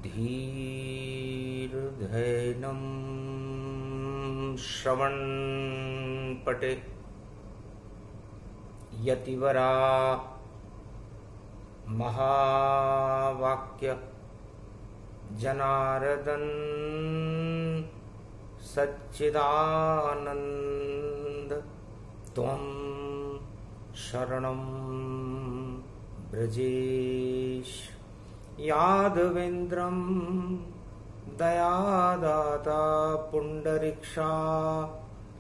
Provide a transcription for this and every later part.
धीर्धैनं श्रवणपटे यतिवरा महावाक्य जनार्दन सच्चिदानंद त्वं शरणं ब्रजेश यादवेन्द्रं दयादाता पुंडरीक्षा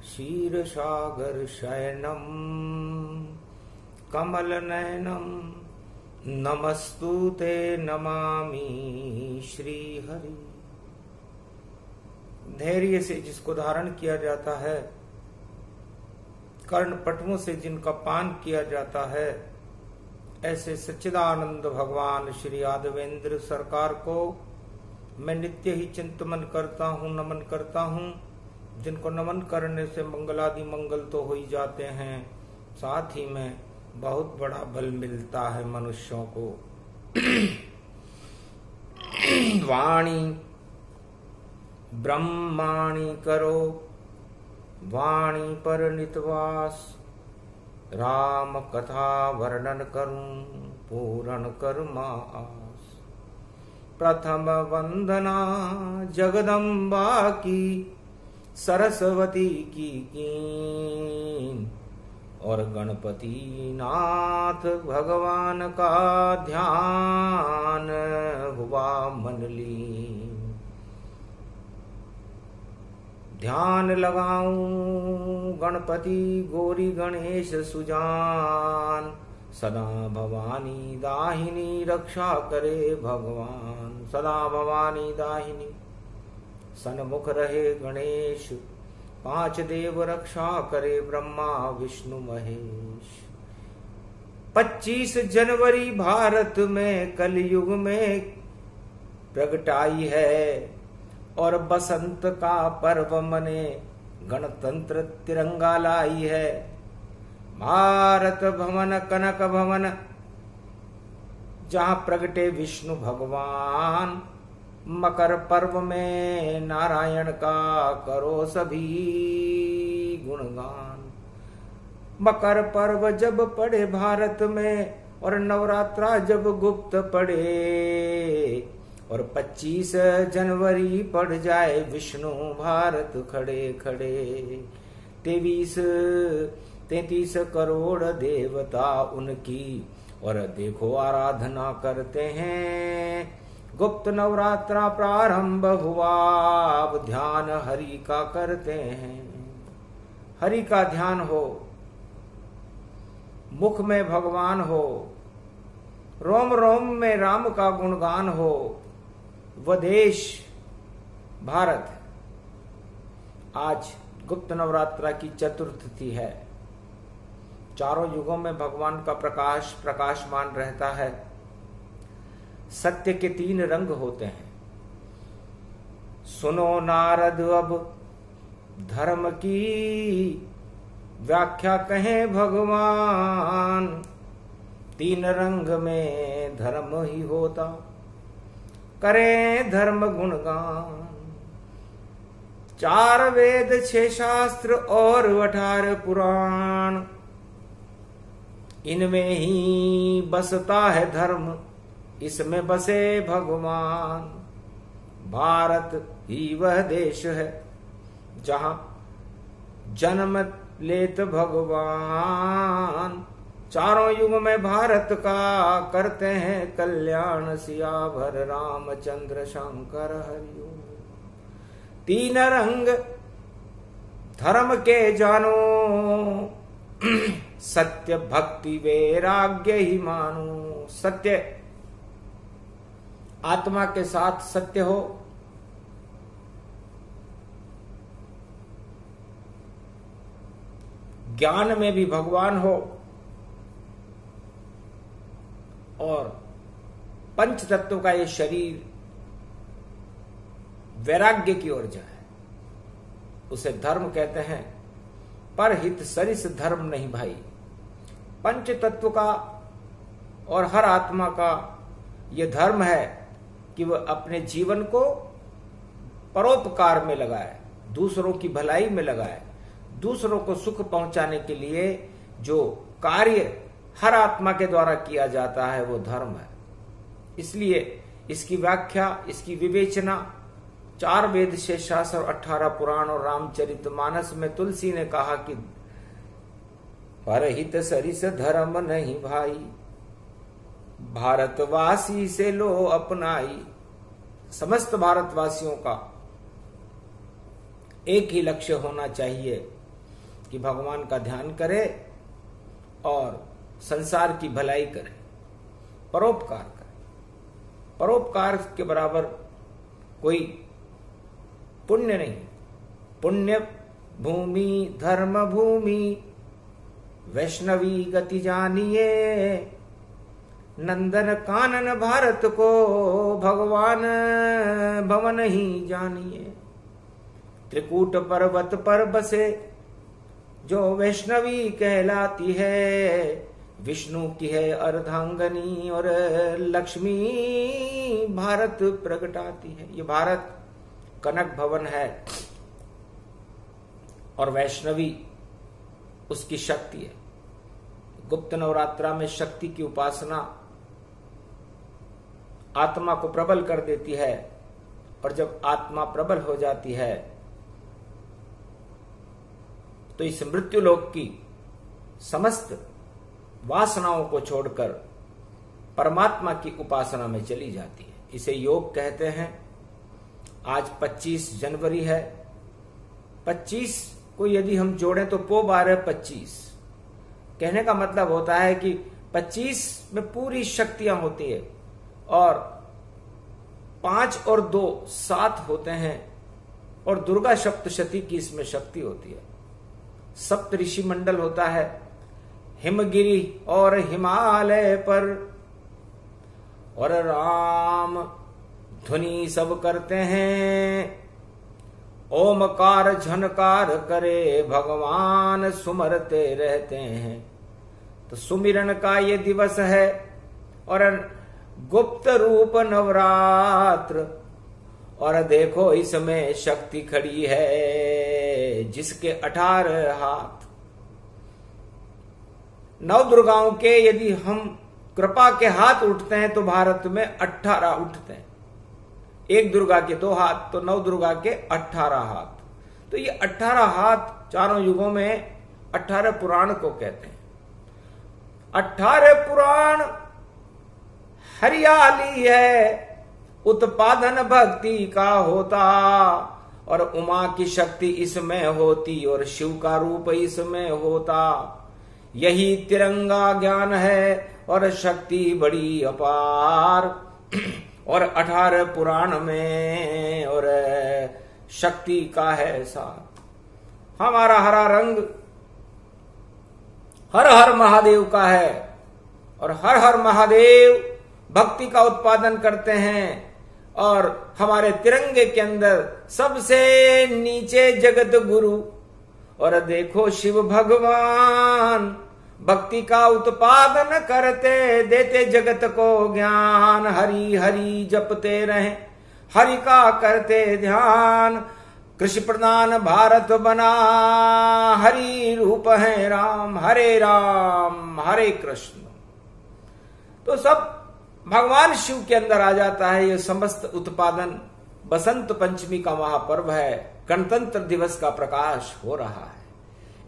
क्षीरसागर शयनं कमलनयनं नमस्तुते नमामि श्रीहरि। धैर्य से जिसको धारण किया जाता है, कर्ण पटुओं से जिनका पान किया जाता है, ऐसे सच्चिदानंद भगवान श्री यादवेंद्र सरकार को मैं नित्य ही चिंतन करता हूँ, नमन करता हूँ। जिनको नमन करने से मंगलादि मंगल तो हो ही जाते हैं, साथ ही में बहुत बड़ा बल मिलता है मनुष्यों को। वाणी ब्रह्माणी करो, वाणी पर नितवास, राम कथा वर्णन करूं पूर्ण कर्मास। प्रथम वंदना जगदम्बा की, सरस्वती की कीन, और गणपति नाथ भगवान का ध्यान हुआ मन लीन। ध्यान लगाऊं गणपति गौरी गणेश सुजान, सदा भवानी दाहिनी रक्षा करे भगवान। सदा भवानी दाहिनी सन्मुख रहे गणेश, पांच देव रक्षा करे ब्रह्मा विष्णु महेश। 25 जनवरी भारत में कलयुग में प्रगटाई है, और बसंत का पर्व मने गणतंत्र तिरंगा लाई है। भारत भवन कनक भवन, जहां प्रगटे विष्णु भगवान। मकर पर्व में नारायण का करो सभी गुणगान। मकर पर्व जब पड़े भारत में, और नवरात्रा जब गुप्त पड़े, और 25 जनवरी पड़ जाए विष्णु भारत खड़े खड़े। 33 करोड़ देवता उनकी, और देखो आराधना करते हैं। गुप्त नवरात्रा प्रारंभ हुआ, अब ध्यान हरि का करते हैं। हरि का ध्यान हो, मुख में भगवान हो, रोम रोम में राम का गुणगान हो। वह देश भारत आज गुप्त नवरात्रा की चतुर्थी है। चारों युगों में भगवान का प्रकाश प्रकाशमान रहता है। सत्य के 3 रंग होते हैं। सुनो नारद अब धर्म की व्याख्या कहें भगवान। 3 रंग में धर्म ही होता, करें धर्म गुणगान। 4 वेद 6 शास्त्र और 18 पुराण, इनमें ही बसता है धर्म, इसमें बसे भगवान। भारत ही वह देश है जहां जन्म लेत भगवान। चारों युग में भारत का करते हैं कल्याण, सियावर रामचंद्र शंकर हरिओ। 3 रंग धर्म के जानो, सत्य भक्ति वैराग्य ही मानो। सत्य आत्मा के साथ सत्य हो, ज्ञान में भी भगवान हो, और पंच तत्व का ये शरीर वैराग्य की ओर जाए, उसे धर्म कहते हैं। पर हित सरिस धर्म नहीं भाई। पंच तत्व का और हर आत्मा का ये धर्म है कि वह अपने जीवन को परोपकार में लगाए, दूसरों की भलाई में लगाए, दूसरों को सुख पहुंचाने के लिए जो कार्य हर आत्मा के द्वारा किया जाता है वो धर्म है। इसलिए इसकी व्याख्या, इसकी विवेचना 4 वेद से शास्त्र और 18 पुराण और रामचरितमानस में तुलसी ने कहा कि परहित सरिस धर्म नहीं भाई, भारतवासी से लो अपनाई। समस्त भारतवासियों का एक ही लक्ष्य होना चाहिए कि भगवान का ध्यान करे और संसार की भलाई करे, परोपकार करे। परोपकार के बराबर कोई पुण्य नहीं। पुण्य भूमि धर्म भूमि वैष्णवी गति जानिए, नंदन कानन भारत को भगवान भवन ही जानिए। त्रिकूट पर्वत पर बसे जो वैष्णवी कहलाती है, विष्णु की है अर्धांगनी और लक्ष्मी भारत प्रगटाती है। ये भारत कनक भवन है और वैष्णवी उसकी शक्ति है। गुप्त नवरात्रा में शक्ति की उपासना आत्मा को प्रबल कर देती है, और जब आत्मा प्रबल हो जाती है तो इस मृत्यु लोक की समस्त वासनाओं को छोड़कर परमात्मा की उपासना में चली जाती है। इसे योग कहते हैं। आज 25 जनवरी है। 25 को यदि हम जोड़ें तो पो 12 25। कहने का मतलब होता है कि 25 में पूरी शक्तियां होती है, और 5 और 2 7 होते हैं, और दुर्गा सप्तशती की इसमें शक्ति होती है। सप्त ऋषि मंडल होता है, हिमगिरी और हिमालय पर, और राम ध्वनि सब करते हैं। ओमकार झनकार करे भगवान सुमरते रहते हैं। तो सुमिरन का ये दिवस है। और गुप्त रूप नवरात्र, और देखो इसमें शक्ति खड़ी है जिसके 18 हाथ। 9 दुर्गाओं के यदि हम कृपा के हाथ उठते हैं तो भारत में 18 उठते हैं। एक दुर्गा के 2 हाथ तो 9 दुर्गा के 18 हाथ। तो ये 18 हाथ चारों युगों में 18 पुराण को कहते हैं। 18 पुराण हरियाली है, उत्पादन भक्ति का होता, और उमा की शक्ति इसमें होती और शिव का रूप इसमें होता। यही तिरंगा ज्ञान है और शक्ति बड़ी अपार, और 18 पुराण में और शक्ति का है साथ। हमारा हरा रंग हर हर महादेव का है, और हर हर महादेव भक्ति का उत्पादन करते हैं। और हमारे तिरंगे के अंदर सबसे नीचे जगत गुरु, और देखो शिव भगवान भक्ति का उत्पादन करते, देते जगत को ज्ञान। हरि हरि जपते रहें, हरि का करते ध्यान। कृषि प्रधान भारत बना, हरि रूप है राम, हरे कृष्ण। तो सब भगवान शिव के अंदर आ जाता है ये समस्त उत्पादन। बसंत पंचमी का महापर्व है, गणतंत्र दिवस का प्रकाश हो रहा है।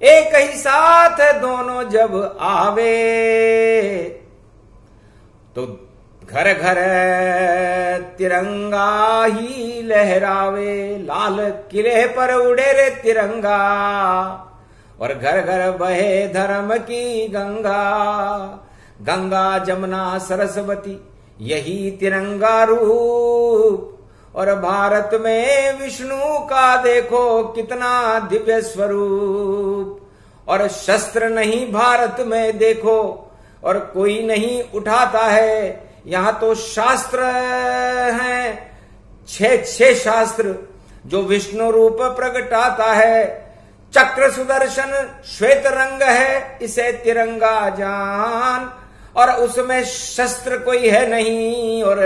एक ही साथ दोनों जब आवे तो घर घर तिरंगा ही लहरावे। लाल किले पर उड़े रे तिरंगा, और घर घर बहे धर्म की गंगा। गंगा जमुना सरस्वती यही तिरंगा रूप, और भारत में विष्णु का देखो कितना दिव्य स्वरूप। और शस्त्र नहीं भारत में देखो, और कोई नहीं उठाता है। यहाँ तो शास्त्र हैं, 6 शास्त्र जो विष्णु रूप प्रगटाता है। चक्र सुदर्शन श्वेत रंग है, इसे तिरंगा जान। और उसमें शस्त्र कोई है नहीं और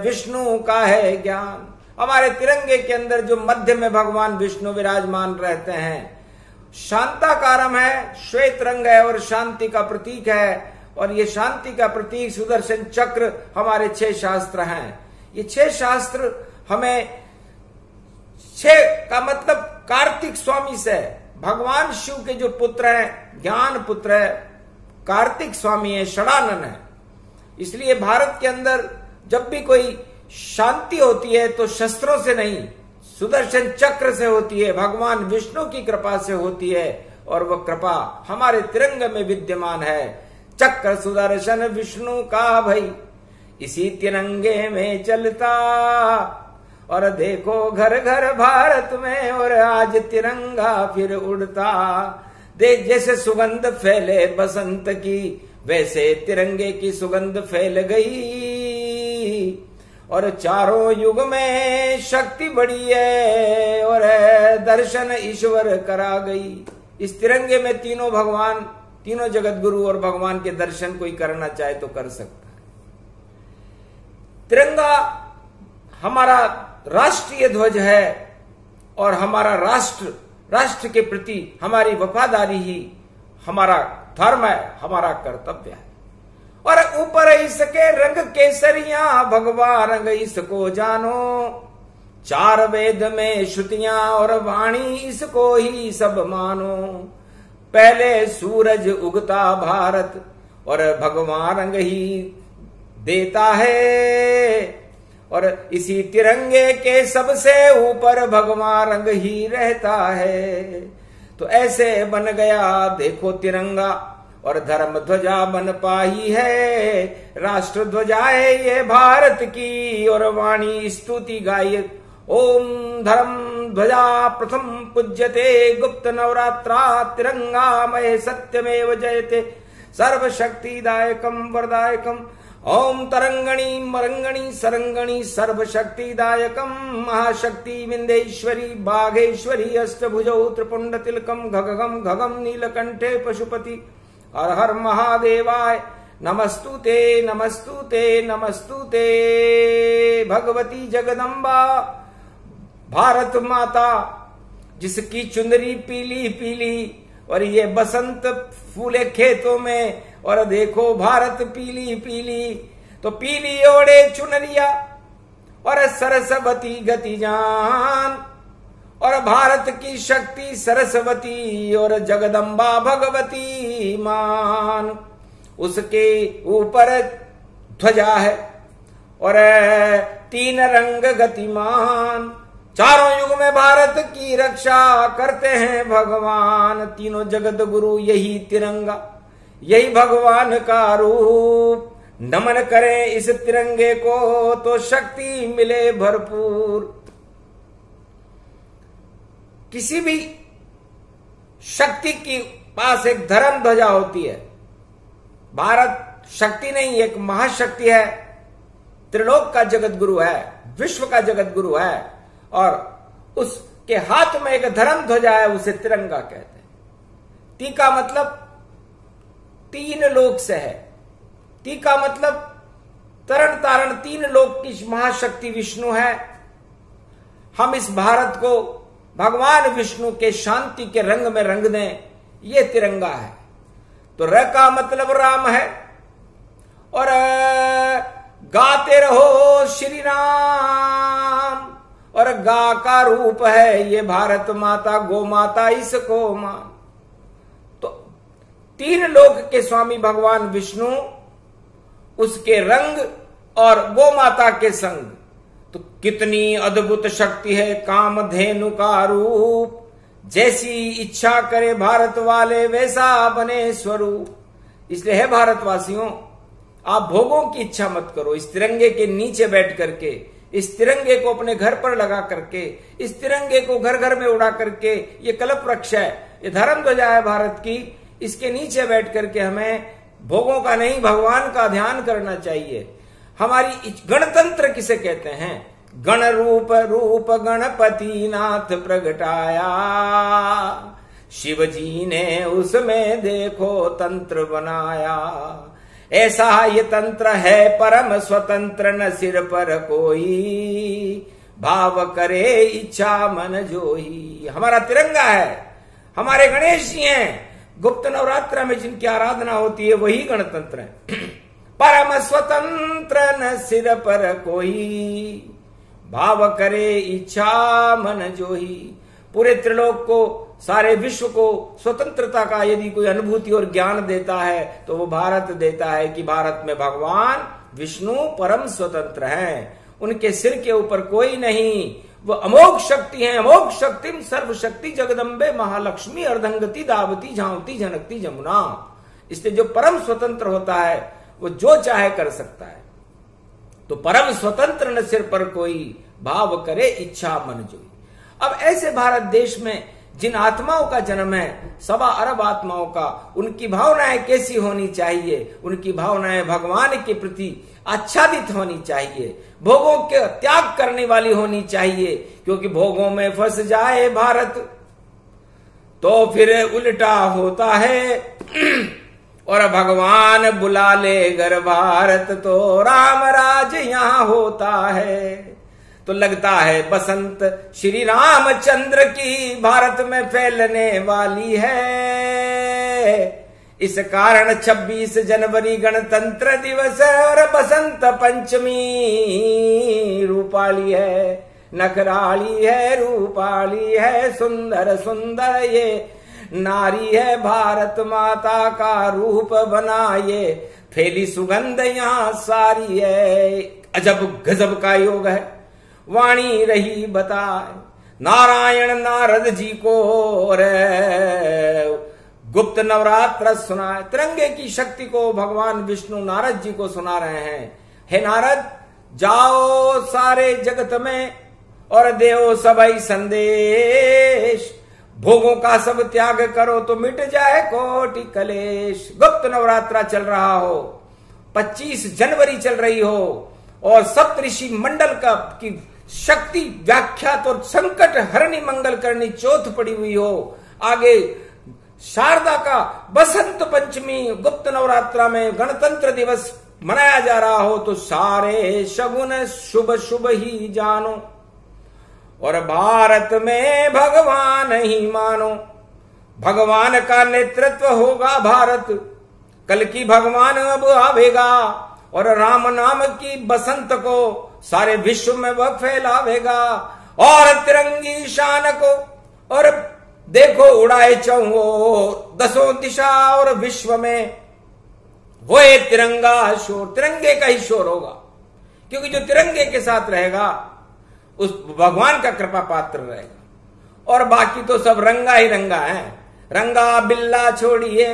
विष्णु का है ज्ञान। हमारे तिरंगे के अंदर जो मध्य में भगवान विष्णु विराजमान रहते हैं, शांताकारम है, श्वेत रंग है और शांति का प्रतीक है। और ये शांति का प्रतीक सुदर्शन चक्र हमारे 6 शास्त्र हैं। ये 6 शास्त्र हमें 6 का मतलब कार्तिक स्वामी से, भगवान शिव के जो पुत्र हैं, ज्ञान पुत्र है, कार्तिक स्वामी है, षडानन है। इसलिए भारत के अंदर जब भी कोई शांति होती है तो शस्त्रों से नहीं, सुदर्शन चक्र से होती है, भगवान विष्णु की कृपा से होती है। और वह कृपा हमारे तिरंगे में विद्यमान है। चक्र सुदर्शन विष्णु का भई इसी तिरंगे में चलता, और देखो घर घर भारत में और आज तिरंगा फिर उड़ता। देख जैसे सुगंध फैले बसंत की, वैसे तिरंगे की सुगंध फैल गई। और चारों युग में शक्ति बढ़ी है और दर्शन ईश्वर करा गई। इस तिरंगे में तीनों भगवान, तीनों जगत गुरु और भगवान के दर्शन कोई करना चाहे तो कर सकता है। तिरंगा हमारा राष्ट्रीय ध्वज है और हमारा राष्ट्र के प्रति हमारी वफादारी ही हमारा धर्म है, हमारा कर्तव्य है। और ऊपर इसके रंग केसरिया, भगवा रंग इसको जानो। 4 वेद में श्रुतियां और वाणी इसको ही सब मानो। पहले सूरज उगता भारत और भगवान रंग ही देता है। और इसी तिरंगे के सबसे ऊपर भगवान रंग ही रहता है। तो ऐसे बन गया देखो तिरंगा, और धर्म ध्वजा बन पाई है। राष्ट्र ध्वजा है ये भारत की, और वाणी स्तुति गाय। ओम धर्म ध्वजा प्रथम पूज्यते, गुप्त नवरात्रा तिरंगा मय सत्यमेव जयते। सर्वशक्तिदायकम वरदायकम, ओम तरंगणी मरंगणी सरंगणी सर्वशक्तिदायकम। महाशक्ति विंदेश्वरी बाघेश्वरी अष्टभुजौ त्रिपुंड तिलकम घगम घगम नीलकंठे पशुपति। हर हर महादेवाय नमस्तुते नमस्तुते नमस्तुते। भगवती जगदम्बा भारत माता, जिसकी चुनरी पीली पीली और ये बसंत फूले खेतों में, और देखो भारत पीली पीली। तो पीली ओढ़े चुनरिया और सरस्वती गति जान, और भारत की शक्ति सरस्वती और जगदम्बा भगवती मान। उसके ऊपर ध्वजा है और 3 रंग गतिमान। चारों युग में भारत की रक्षा करते हैं भगवान। तीनों जगत गुरु यही तिरंगा, यही भगवान का रूप। नमन करें इस तिरंगे को तो शक्ति मिले भरपूर। किसी भी शक्ति के पास एक धर्म ध्वजा होती है। भारत शक्ति नहीं, एक महाशक्ति है, त्रिलोक का जगत गुरु है, विश्व का जगत गुरु है, और उसके हाथ में एक धर्म ध्वजा है, उसे तिरंगा कहते हैं। ती का मतलब 3 लोक से है। ती का मतलब तरण तारण 3 लोक की महाशक्ति विष्णु है। हम इस भारत को भगवान विष्णु के शांति के रंग में रंग दें, ये तिरंगा है। तो र का मतलब राम है, और गाते रहो श्री राम, और गा का रूप है ये भारत माता, गो माता इसको मान। तो 3 लोक के स्वामी भगवान विष्णु, उसके रंग और गो माता के संग। तो कितनी अद्भुत शक्ति है कामधेनु का रूप। जैसी इच्छा करे भारत वाले वैसा बने स्वरूप। इसलिए है भारतवासियों, आप भोगों की इच्छा मत करो। इस तिरंगे के नीचे बैठ करके, इस तिरंगे को अपने घर पर लगा करके, इस तिरंगे को घर घर में उड़ा करके, ये कल्प वृक्ष है, ये धर्म ध्वजा है भारत की, इसके नीचे बैठ करके हमें भोगों का नहीं भगवान का ध्यान करना चाहिए। हमारी गणतंत्र किसे कहते हैं? गण रूप रूप गणपति नाथ प्रगटाया, शिव जी ने उसमें देखो तंत्र बनाया। ऐसा ये तंत्र है परम स्वतंत्र, न सिर पर कोई भाव करे इच्छा मन जोही। हमारा तिरंगा है, हमारे गणेश जी हैं। गुप्त नवरात्र में जिनकी आराधना होती है वही गणतंत्र है। परम स्वतंत्र न सिर पर कोई भाव करे इच्छा मन जोही। पूरे त्रिलोक को, सारे विश्व को स्वतंत्रता का यदि कोई अनुभूति और ज्ञान देता है तो वो भारत देता है कि भारत में भगवान विष्णु परम स्वतंत्र हैं, उनके सिर के ऊपर कोई नहीं, वो अमोघ शक्ति है। अमोघ शक्तिम सर्वशक्ति जगदम्बे महालक्ष्मी अर्धंगति दावती झांवती जनकती जमुना। इसलिए जो परम स्वतंत्र होता है वो जो चाहे कर सकता है। तो परम स्वतंत्र न सिर पर कोई भाव करे इच्छा मन जोई। अब ऐसे भारत देश में जिन आत्माओं का जन्म है, 1.25 अरब आत्माओं का, उनकी भावनाएं कैसी होनी चाहिए? उनकी भावनाएं भगवान के प्रति आच्छादित होनी चाहिए, भोगों के त्याग करने वाली होनी चाहिए। क्योंकि भोगों में फंस जाए भारत तो फिर उल्टा होता है, और भगवान बुला ले घर भारत तो राम राज यहां होता है। तो लगता है बसंत श्री रामचंद्र की भारत में फैलने वाली है। इस कारण 26 जनवरी गणतंत्र दिवस और बसंत पंचमी रूपाली है, नखराली है, रूपाली है, सुंदर सुंदर ये नारी है, भारत माता का रूप बनाए, फैली सुगंध यहाँ सारी है। अजब गजब का योग है, वाणी रही बताए नारायण नारद जी को रे गुप्त नवरात्र सुनाए। तिरंगे की शक्ति को भगवान विष्णु नारद जी को सुना रहे हैं। हे नारद, जाओ सारे जगत में और देओ सबई संदेश, भोगों का सब त्याग करो तो मिट जाए कोटि कलेश। गुप्त नवरात्रा चल रहा हो, 25 जनवरी चल रही हो और सप्तऋषि मंडल का की शक्ति व्याख्यात और संकट हरणी मंगल करनी चौथ पड़ी हुई हो, आगे शारदा का बसंत पंचमी गुप्त नवरात्रा में गणतंत्र दिवस मनाया जा रहा हो, तो सारे शगुन शुभ शुभ ही जानो और भारत में भगवान ही मानो। भगवान का नेतृत्व होगा भारत, कल की भगवान अब आवेगा और राम नाम की बसंत को सारे विश्व में वह फैलावेगा और तिरंगी शान को और देखो उड़ाए चौओ दसों दिशा और विश्व में होए तिरंगा शोर। तिरंगे का ही शोर होगा, क्योंकि जो तिरंगे के साथ रहेगा उस भगवान का कृपा पात्र रहेगा। और बाकी तो सब रंगा ही रंगा है, रंगा बिल्ला छोड़िए,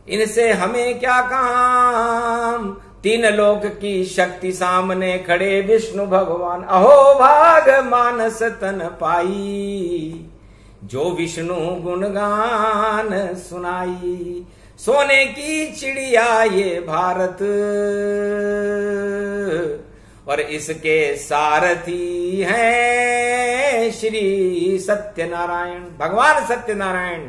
इनसे हमें क्या काम। 3 लोक की शक्ति सामने खड़े विष्णु भगवान, अहो भाग मानस तन पाई, जो विष्णु गुणगान सुनाई। सोने की चिड़िया ये भारत और इसके सारथी हैं श्री सत्यनारायण। भगवान सत्यनारायण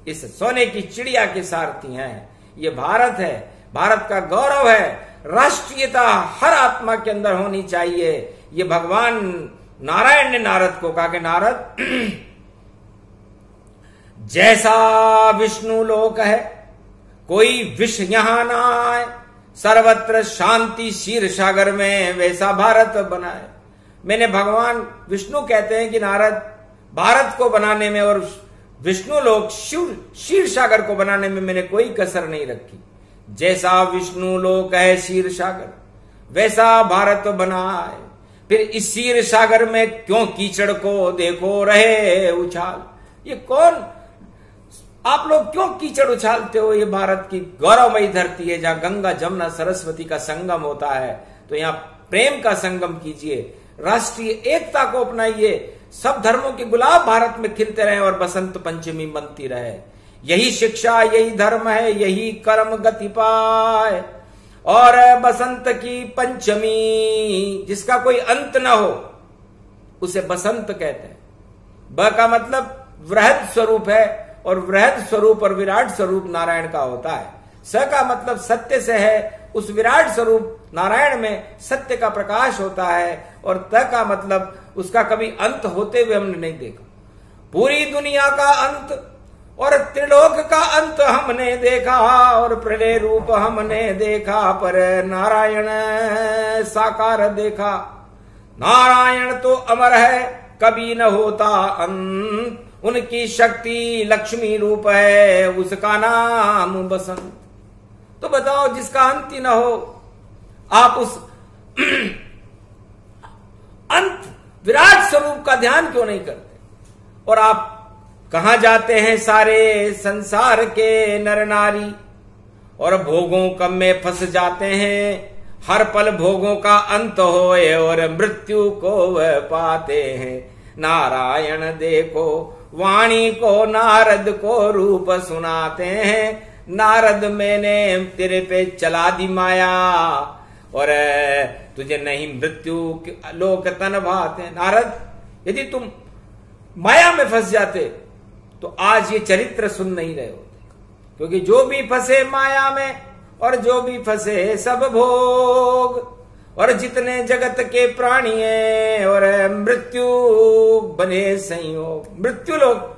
इस सोने की चिड़िया के सारथी हैं। ये भारत है, भारत का गौरव है। राष्ट्रीयता हर आत्मा के अंदर होनी चाहिए। ये भगवान नारायण ने नारद को कहा कि नारद, जैसा विष्णु लोक है कोई विष यहां ना आए, सर्वत्र शांति क्षीर सागर में वैसा भारत बनाए। मैंने भगवान विष्णु कहते हैं कि नारद, भारत को बनाने में और विष्णु लोक क्षीर सागर को बनाने में मैंने कोई कसर नहीं रखी। जैसा विष्णु लोक है क्षीर सागर, वैसा भारत बनाए। फिर इस क्षीर सागर में क्यों कीचड़ को देखो रहे उछाल। ये कौन, आप लोग क्यों कीचड़ उछालते हो? ये भारत की गौरवमयी धरती है जहां गंगा जमुना सरस्वती का संगम होता है। तो यहाँ प्रेम का संगम कीजिए, राष्ट्रीय एकता को अपनाइए, सब धर्मों के गुलाब भारत में खिलते रहे और बसंत पंचमी बनती रहे। यही शिक्षा, यही धर्म है, यही कर्म गति पाए। और बसंत की पंचमी जिसका कोई अंत न हो उसे बसंत कहते हैं। ब का मतलब वृहद स्वरूप है और वृहद स्वरूप और विराट स्वरूप नारायण का होता है। स का मतलब सत्य से है, उस विराट स्वरूप नारायण में सत्य का प्रकाश होता है। और त का मतलब उसका कभी अंत होते हुए हमने नहीं देखा। पूरी दुनिया का अंत और त्रिलोक का अंत हमने देखा और प्रलय रूप हमने देखा, पर नारायण साकार देखा। नारायण तो अमर है, कभी न होता अंत, उनकी शक्ति लक्ष्मी रूप है, उसका नाम बसंत। तो बताओ, जिसका अंत ही न हो, आप उस अंत विराट स्वरूप का ध्यान क्यों नहीं करते? और आप कहां जाते हैं सारे संसार के नर नारी, और भोगों कम में फंस जाते हैं। हर पल भोगों का अंत होए और मृत्यु को वह पाते हैं। नारायण देखो वाणी को, नारद को रूप सुनाते हैं। नारद मैंने तेरे पे चला दी माया, और तुझे नहीं मृत्यु लोक तन भाते। नारद, यदि तुम माया में फंस जाते तो आज ये चरित्र सुन नहीं रहे होते, क्योंकि जो भी फंसे माया में और जो भी फंसे सब भोग, और जितने जगत के प्राणी हैं और मृत्यु बने संयोग, मृत्यु लोक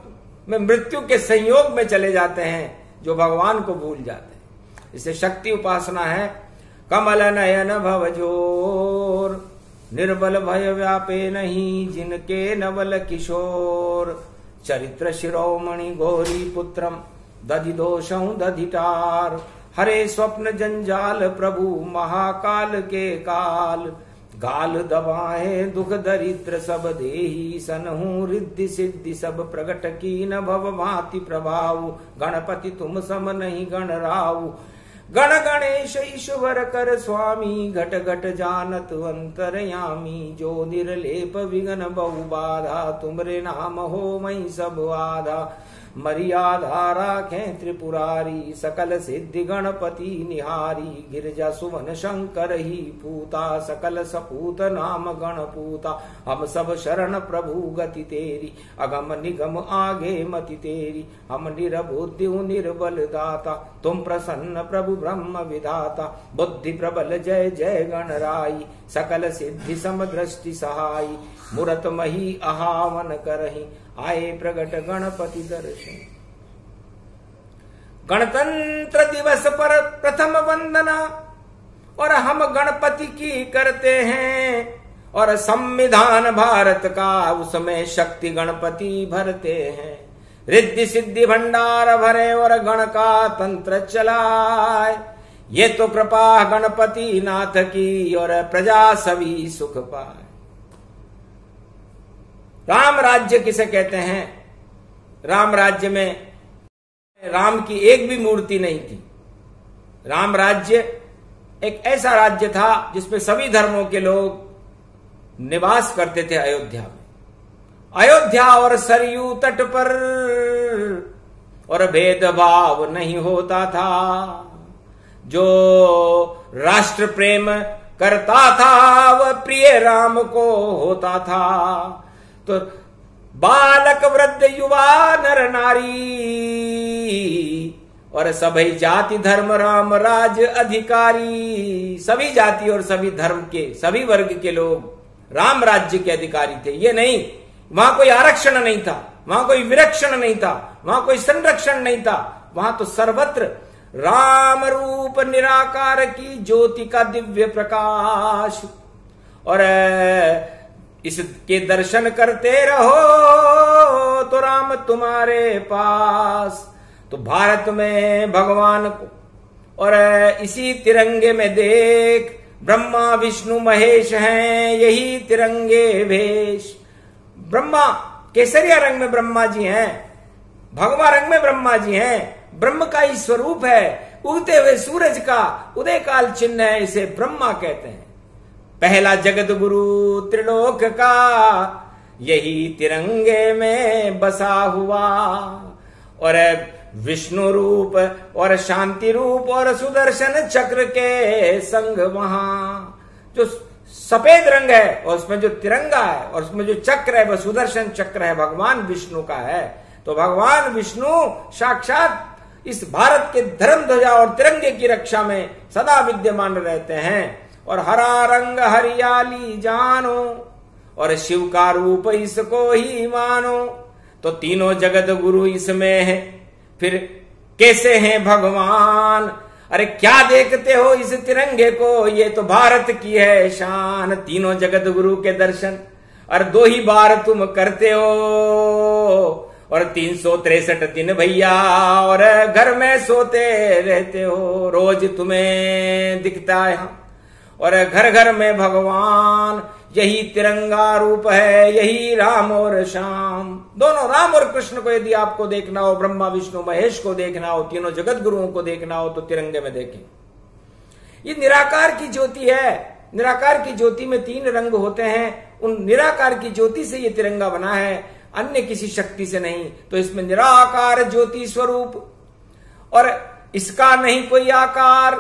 में मृत्यु के संयोग में चले जाते हैं, जो भगवान को भूल जाते हैं। इसे शक्ति उपासना है। कमल नयन भवजोर, निर्बल भय व्यापे नहीं, जिनके नवल किशोर। चरित्र शिरोमणि गौरी पुत्रम, दधि दोषं दधिटार। हरे स्वप्न जंजाल प्रभु, महाकाल के काल। गाल दबाए दुख दरिद्र सब देही, सनहु रिद्धि सिद्धि सब प्रगट कीन भव भांति प्रभाव। गणपति तुम सम नहीं गण राव, गण गणेश ईश्वर कर स्वामी। घट घट जानत अंतरयामी, जो निर्लेप विघ्न बहु बाधा। तुमरे नाम हो मई सब आधा, मर्यादा राखें त्रिपुरारी। सकल सिद्धि गणपति निहारी, गिरजा सुवन शंकर ही पूता। सकल सपूत नाम गणपूता, हम सब शरण प्रभु गति तेरी। अगम निगम आगे मति तेरी, हम निरबुद्धि निर्बल दाता। तुम प्रसन्न प्रभु ब्रह्म विधाता, बुद्धि प्रबल जय जय गणराई। सकल सिद्धि सम दृष्टि सहाई, मूरत मही आहावन करही। आए प्रगट गणपति दर्शन। गणतंत्र दिवस पर प्रथम वंदना, और हम गणपति की करते हैं। और संविधान भारत का, उसमें शक्ति गणपति भरते हैं। रिद्धि सिद्धि भंडार भरे और गण का तंत्र चलाए। ये तो कृपा गणपति नाथ की, और प्रजा सभी सुख पाए। राम राज्य किसे कहते हैं? राम राज्य में राम की एक भी मूर्ति नहीं थी। राम राज्य एक ऐसा राज्य था जिसमें सभी धर्मों के लोग निवास करते थे। अयोध्या में, अयोध्या और सरयू तट पर, और भेदभाव नहीं होता था। जो राष्ट्र प्रेम करता था वह प्रिय राम को होता था। तो बालक वृद्ध युवा नर नारी, और सभी जाति धर्म राम राज अधिकारी। सभी जाति और सभी धर्म के सभी वर्ग के लोग राम राज्य के अधिकारी थे। ये नहीं, वहां कोई आरक्षण नहीं था, वहां कोई विरक्षण नहीं था, वहां कोई संरक्षण नहीं था। वहां तो सर्वत्र राम रूप निराकार की ज्योति का दिव्य प्रकाश। और इसके दर्शन करते रहो तो राम तुम्हारे पास। तो भारत में भगवान को, और इसी तिरंगे में देख, ब्रह्मा विष्णु महेश हैं, यही तिरंगे भेष। ब्रह्मा केसरिया रंग में ब्रह्मा जी हैं, भगवा रंग में ब्रह्मा जी हैं। ब्रह्म का ही स्वरूप है, उगते हुए सूरज का उदय काल चिन्ह है, इसे ब्रह्मा कहते हैं। पहला जगत गुरु त्रिलोक का, यही तिरंगे में बसा हुआ। और विष्णु रूप और शांति रूप और सुदर्शन चक्र के संग वहां जो सफेद रंग है, और उसमें जो तिरंगा है और उसमें जो चक्र है वह सुदर्शन चक्र है, भगवान विष्णु का है। तो भगवान विष्णु साक्षात इस भारत के धर्म ध्वजा और तिरंगे की रक्षा में सदा विद्यमान रहते हैं। और हरा रंग हरियाली जानो और शिव का रूप इसको ही मानो। तो तीनों जगत गुरु इसमें है, फिर कैसे हैं भगवान। अरे क्या देखते हो इस तिरंगे को, ये तो भारत की है शान। तीनों जगत गुरु के दर्शन और 2 ही बार तुम करते हो, और 363 दिन भैया और घर में सोते रहते हो। रोज तुम्हें दिखता है और घर घर में भगवान। यही तिरंगा रूप है, यही राम और श्याम। दोनों राम और कृष्ण को यदि आपको देखना हो, ब्रह्मा विष्णु महेश को देखना हो, तीनों जगत गुरुओं को देखना हो, तो तिरंगे में देखें। ये निराकार की ज्योति है। निराकार की ज्योति में 3 रंग होते हैं। उन निराकार की ज्योति से ये तिरंगा बना है, अन्य किसी शक्ति से नहीं। तो इसमें निराकार ज्योति स्वरूप, और इसका नहीं कोई आकार।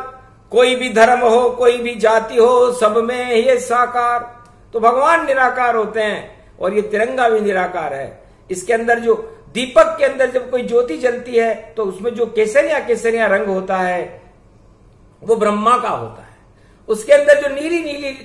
कोई भी धर्म हो, कोई भी जाति हो, सब में ये साकार। तो भगवान निराकार होते हैं और ये तिरंगा भी निराकार है। इसके अंदर जो दीपक के अंदर जब कोई ज्योति जलती है तो उसमें जो केसरिया केसरिया रंग होता है वो ब्रह्मा का होता है। उसके अंदर जो नीली नीली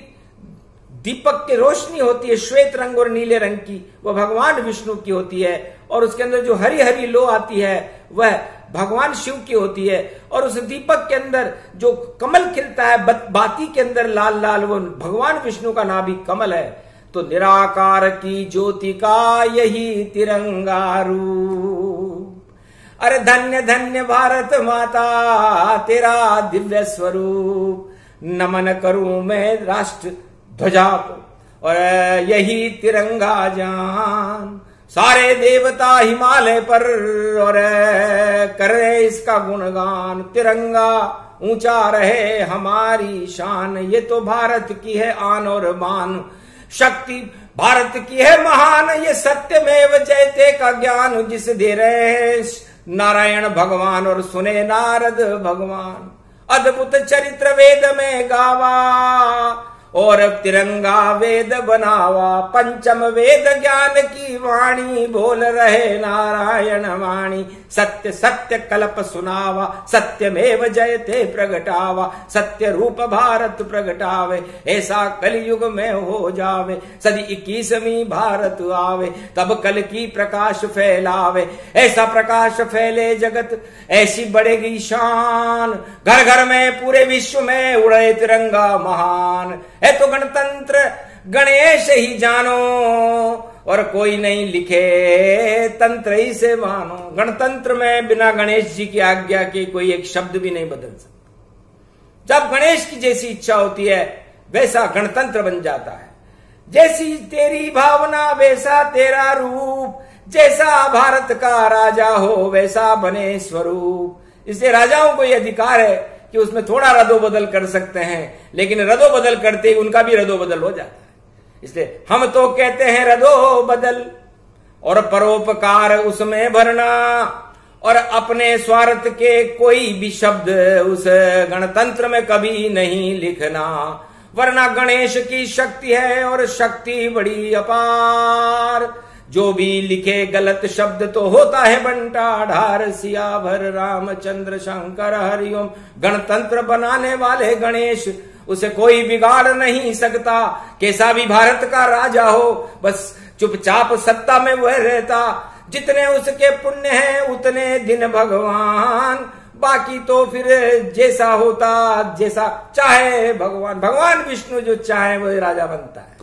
दीपक की रोशनी होती है श्वेत रंग और नीले रंग की, वह भगवान विष्णु की होती है। और उसके अंदर जो हरी हरी लो आती है वह भगवान शिव की होती है। और उस दीपक के अंदर जो कमल खिलता है बाती के अंदर लाल लाल, वो भगवान विष्णु का नाभि कमल है। तो निराकार की ज्योति का यही तिरंगा रूप। अरे धन्य धन्य भारत माता तेरा दिव्य स्वरूप। नमन करूं मैं राष्ट्र ध्वजा को और यही तिरंगा जान। सारे देवता हिमालय पर और करे इसका गुणगान। तिरंगा ऊंचा रहे हमारी शान, ये तो भारत की है आन और बान। शक्ति भारत की है महान, ये सत्यमेव जयते का ज्ञान। जिसे दे रहे हैं नारायण भगवान और सुने नारद भगवान। अद्भुत चरित्र वेद में गावा और तिरंगा वेद बनावा। पंचम वेद ज्ञान की वाणी, बोल रहे नारायण वाणी। सत्य सत्य कल्प सुनावा, सत्यमेव जयते प्रगटावा। सत्य रूप भारत प्रगटावे, ऐसा कलयुग में हो जावे। सदी 21वीं भारत आवे, तब कल की प्रकाश फैलावे। ऐसा प्रकाश फैले जगत, ऐसी बढ़ेगी शान। घर घर में पूरे विश्व में उड़े तिरंगा महान। है तो गणतंत्र गणेश ही जानो, और कोई नहीं लिखे तंत्र ही से मानो। गणतंत्र में बिना गणेश जी की आज्ञा के कोई एक शब्द भी नहीं बदल सकता। जब गणेश की जैसी इच्छा होती है वैसा गणतंत्र बन जाता है। जैसी तेरी भावना वैसा तेरा रूप। जैसा भारत का राजा हो वैसा बने स्वरूप। इसलिए राजाओं को यह अधिकार है कि उसमें थोड़ा रदोबदल कर सकते हैं, लेकिन रदोबदल करते ही उनका भी रदोबदल हो जाता है। इसलिए हम तो कहते हैं रदोबदल, और परोपकार उसमें भरना, और अपने स्वार्थ के कोई भी शब्द उस गणतंत्र में कभी नहीं लिखना। वरना गणेश की शक्ति है और शक्ति बड़ी अपार। जो भी लिखे गलत शब्द तो होता है बंटा ढार। सियावर रामचंद्र शंकर हरिओम। गणतंत्र बनाने वाले गणेश, उसे कोई बिगाड़ नहीं सकता। कैसा भी भारत का राजा हो, बस चुपचाप सत्ता में वह रहता। जितने उसके पुण्य हैं उतने दिन भगवान। बाकी तो फिर जैसा होता, जैसा चाहे भगवान। भगवान विष्णु जो चाहे वही राजा बनता है,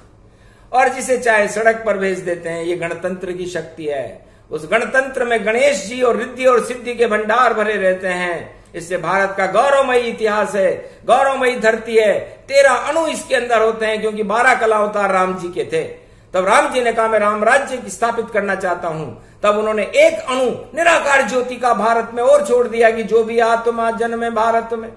और जिसे चाहे सड़क पर भेज देते हैं। ये गणतंत्र की शक्ति है। उस गणतंत्र में गणेश जी और रिद्धि और सिद्धि के भंडार भरे रहते हैं। इससे भारत का गौरवमयी इतिहास है, गौरवमयी धरती है। 13 अणु इसके अंदर होते हैं, क्योंकि 12 कला अवतार राम जी के थे। तब राम जी ने कहा मैं राम राज्य स्थापित करना चाहता हूं। तब उन्होंने एक अणु निराकार ज्योति का भारत में और छोड़ दिया कि जो भी आत्मा जन्मे भारत में,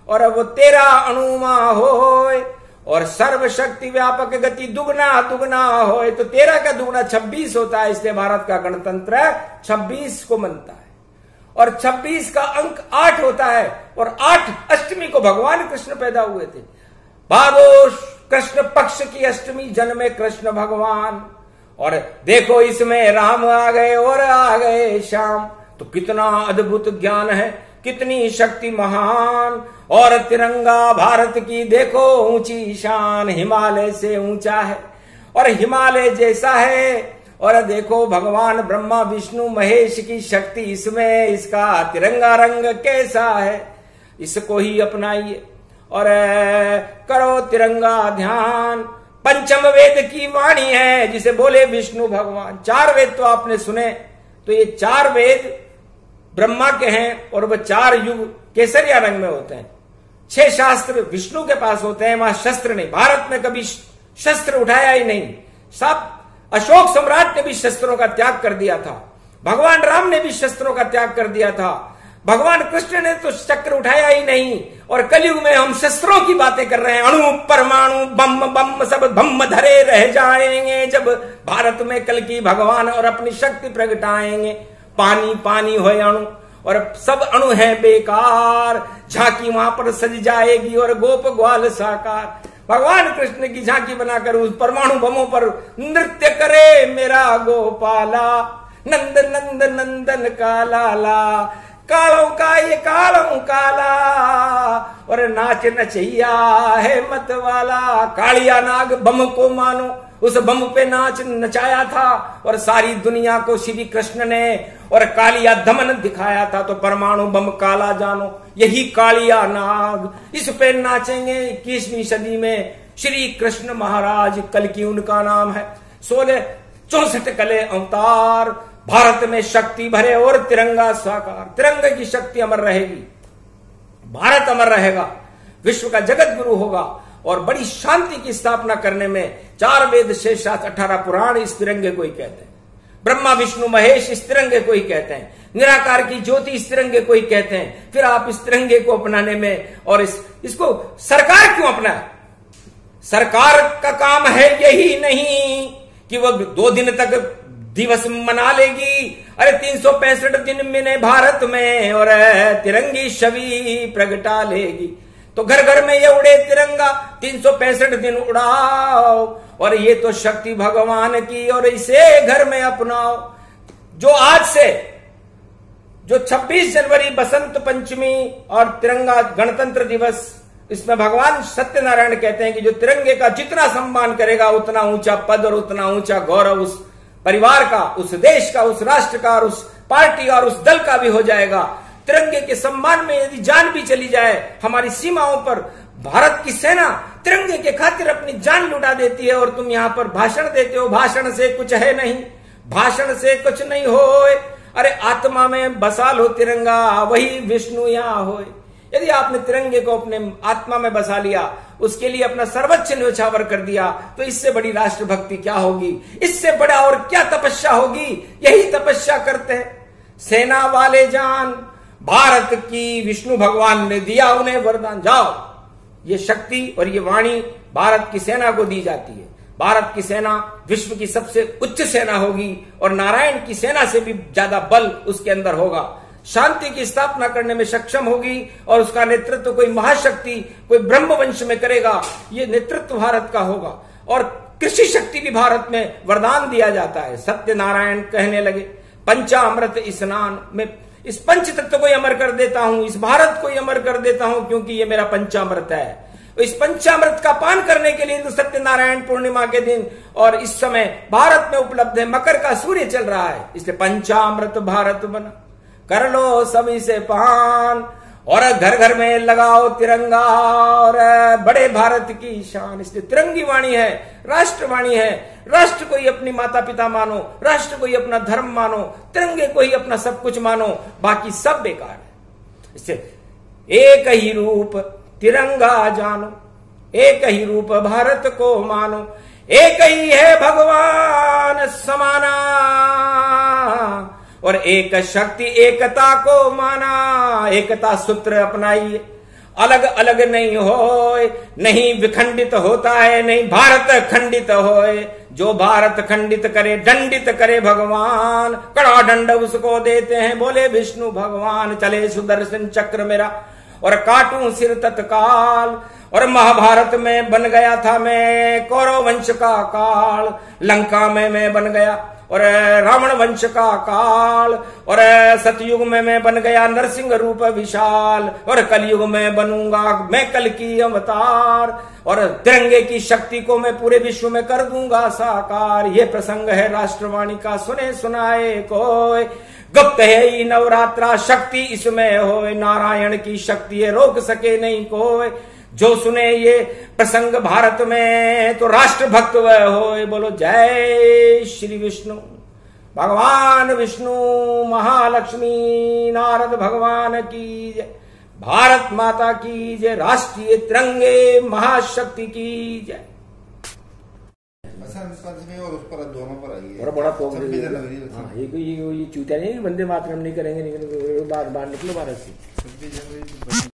और अब वो 13 अणुमा होए और सर्वशक्ति व्यापक गति दुगना दुगना होए। तो 13 का दुगना 26 होता है। इसलिए भारत का गणतंत्र 26 को मनता है। और 26 का अंक 8 होता है, और 8 अष्टमी को भगवान कृष्ण पैदा हुए थे। भादो कृष्ण पक्ष की अष्टमी जन्मे कृष्ण भगवान। और देखो इसमें राम आ गए और आ गए श्याम। तो कितना अद्भुत ज्ञान है, कितनी शक्ति महान। और तिरंगा भारत की देखो ऊंची शान, हिमालय से ऊंचा है और हिमालय जैसा है। और देखो भगवान ब्रह्मा विष्णु महेश की शक्ति इसमें, इसका तिरंगा रंग कैसा है, इसको ही अपनाइए और करो तिरंगा ध्यान। पंचम वेद की वाणी है जिसे बोले विष्णु भगवान। 4 वेद तो आपने सुने, तो ये 4 वेद ब्रह्मा के हैं और वह 4 युग केसरिया रंग में होते हैं। 6 शास्त्र विष्णु के पास होते हैं, वहां शस्त्र नहीं। भारत में कभी शस्त्र उठाया ही नहीं। सब अशोक सम्राट ने भी शस्त्रों का त्याग कर दिया था, भगवान राम ने भी शस्त्रों का त्याग कर दिया था, भगवान कृष्ण ने तो चक्र उठाया ही नहीं। और कलयुग में हम शस्त्रों की बातें कर रहे हैं। अणु परमाणु बम बम सब बम धरे रह जाएंगे जब भारत में कल की भगवान और अपनी शक्ति प्रगटाएंगे। पानी पानी हो अणु और सब अणु है बेकार, झांकी वहां पर सज जाएगी और गोप ग्वाल साकार। भगवान कृष्ण की झांकी बनाकर उस परमाणु बमों पर नृत्य करे मेरा गोपाला, नंद नंद नंदन का लाला, कालों का ये कालों काला और नाच नचैया है मत वाला। कालिया नाग बम को मानो, उस बम पे नाच नचाया था और सारी दुनिया को श्री कृष्ण ने और कालिया दमन दिखाया था। तो परमाणु बम काला जानो, यही कालिया नाग, इस पे नाचेंगे 21वीं सदी में श्री कृष्ण महाराज। कल की उनका नाम है। 1664 कले अवतार, भारत में शक्ति भरे और तिरंगा साकार। तिरंगे की शक्ति अमर रहेगी, भारत अमर रहेगा, विश्व का जगत गुरु होगा और बड़ी शांति की स्थापना करने में 4 वेद 6 शास्त्र 18 पुराण इस तिरंगे को ही कहते हैं। ब्रह्मा विष्णु महेश इस तिरंगे को ही कहते हैं। निराकार की ज्योति इस तिरंगे को ही कहते हैं। फिर आप इस तिरंगे को अपनाने में और इसको सरकार क्यों अपनाए? सरकार का काम है यही नहीं कि वह 2 दिन तक दिवस मना लेगी। अरे 365 दिन में भारत में और तिरंगी छवि प्रगटा लेगी। तो घर घर में ये उड़े तिरंगा, 365 दिन उड़ाओ और ये तो शक्ति भगवान की और इसे घर में अपनाओ। जो आज से जो 26 जनवरी बसंत पंचमी और तिरंगा गणतंत्र दिवस, इसमें भगवान सत्यनारायण कहते हैं कि जो तिरंगे का जितना सम्मान करेगा उतना ऊंचा पद और उतना ऊंचा गौरव उस परिवार का, उस देश का, उस राष्ट्र का और उस पार्टी और उस दल का भी हो जाएगा। तिरंगे के सम्मान में यदि जान भी चली जाए, हमारी सीमाओं पर भारत की सेना तिरंगे के खातिर अपनी जान लुटा देती है और तुम यहां पर भाषण देते हो, भाषण से कुछ है नहीं, भाषण से कुछ नहीं हो। अरे आत्मा में बसा लो तिरंगा, वही विष्णु यहां होए। यदि आपने तिरंगे को अपने आत्मा में बसा लिया, उसके लिए अपना सर्वोच्च न्योछावर कर दिया, तो इससे बड़ी राष्ट्रभक्ति क्या होगी, इससे बड़ा और क्या तपस्या होगी। यही तपस्या करते हैं सेना वाले जान। भारत की विष्णु भगवान ने दिया उन्हें वरदान, जाओ। ये शक्ति और ये वाणी भारत की सेना को दी जाती है। भारत की सेना विश्व की सबसे उच्च सेना होगी और नारायण की सेना से भी ज्यादा बल उसके अंदर होगा। शांति की स्थापना करने में सक्षम होगी और उसका नेतृत्व कोई महाशक्ति, कोई ब्रह्म वंश में करेगा। ये नेतृत्व भारत का होगा। और कृषि शक्ति भी भारत में वरदान दिया जाता है। सत्यनारायण कहने लगे पंचामृत स्नान में इस पंच तत्व को अमर कर देता हूं, इस भारत को अमर कर देता हूं, क्योंकि ये मेरा पंचामृत है। इस पंचामृत का पान करने के लिए तो सत्यनारायण पूर्णिमा के दिन और इस समय भारत में उपलब्ध है। मकर का सूर्य चल रहा है, इसलिए पंचामृत भारत बना। कर लो सभी से पान और घर घर में लगाओ तिरंगा और बड़े भारत की शान। इसलिए तिरंगी वाणी है, राष्ट्रवाणी है। राष्ट्र को ही अपनी माता पिता मानो, राष्ट्र को ही अपना धर्म मानो, तिरंगे को ही अपना सब कुछ मानो, बाकी सब बेकार है। इससे एक ही रूप तिरंगा जानो, एक ही रूप भारत को मानो, एक ही है भगवान समाना और एक शक्ति एकता को माना। एकता सूत्र अपनाइए, अलग अलग नहीं होए, नहीं विखंडित होता है, नहीं भारत खंडित होए। जो भारत खंडित करे दंडित करे भगवान, कड़ा दंड उसको देते हैं बोले विष्णु भगवान। चले सुदर्शन चक्र मेरा और काटूं सिर तत्काल। और महाभारत में बन गया था मैं कौरव वंश का काल, लंका में मैं बन गया और रावण वंश का काल, और सतयुग में मैं बन गया नरसिंह रूप विशाल, और कलयुग में बनूंगा मैं कल की अवतार, और तिरंगे की शक्ति को मैं पूरे विश्व में कर दूंगा साकार। ये प्रसंग है राष्ट्रवाणी का, सुने सुनाए कोई, गुप्त है ये नवरात्रा शक्ति इसमें होए, नारायण की शक्ति है रोक सके नहीं कोई। जो सुने ये प्रसंग भारत में तो राष्ट्र भक्त वह होए। बोलो जय श्री विष्णु, भगवान विष्णु, महालक्ष्मी, नारद भगवान की जय, भारत माता की जय, राष्ट्रीय तिरंगे महाशक्ति की जय। और उस पर दोनों पर आई है और बड़ा ये चूतिया नहीं, वंदे मातरम नहीं करेंगे, बाहर निकलो भारत से।